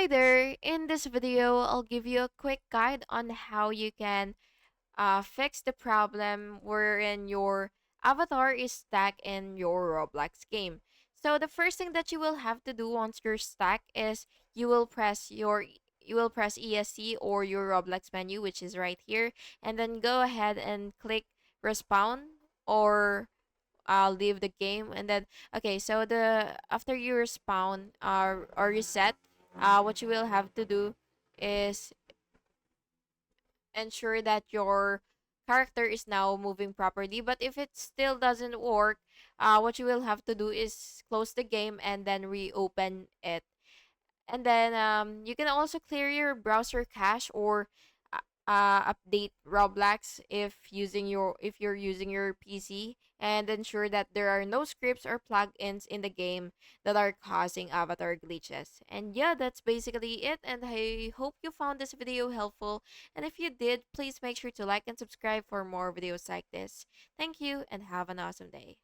Hi there! In this video, I'll give you a quick guide on how you can fix the problem wherein your avatar is stuck in your Roblox game. So the first thing that you will have to do once you're stuck is you will press ESC or your Roblox menu, which is right here, and then go ahead and click respawn or leave the game. And then okay, so the after you respawn or reset, what you will have to do is ensure that your character is now moving properly. But if it still doesn't work, what you will have to do is close the game and then reopen it. And then you can also clear your browser cache or update Roblox if you're using your PC, and ensure that there are no scripts or plugins in the game that are causing avatar glitches. And yeah, that's basically it, and I hope you found this video helpful. And if you did, please make sure to like and subscribe for more videos like this. Thank you and have an awesome day.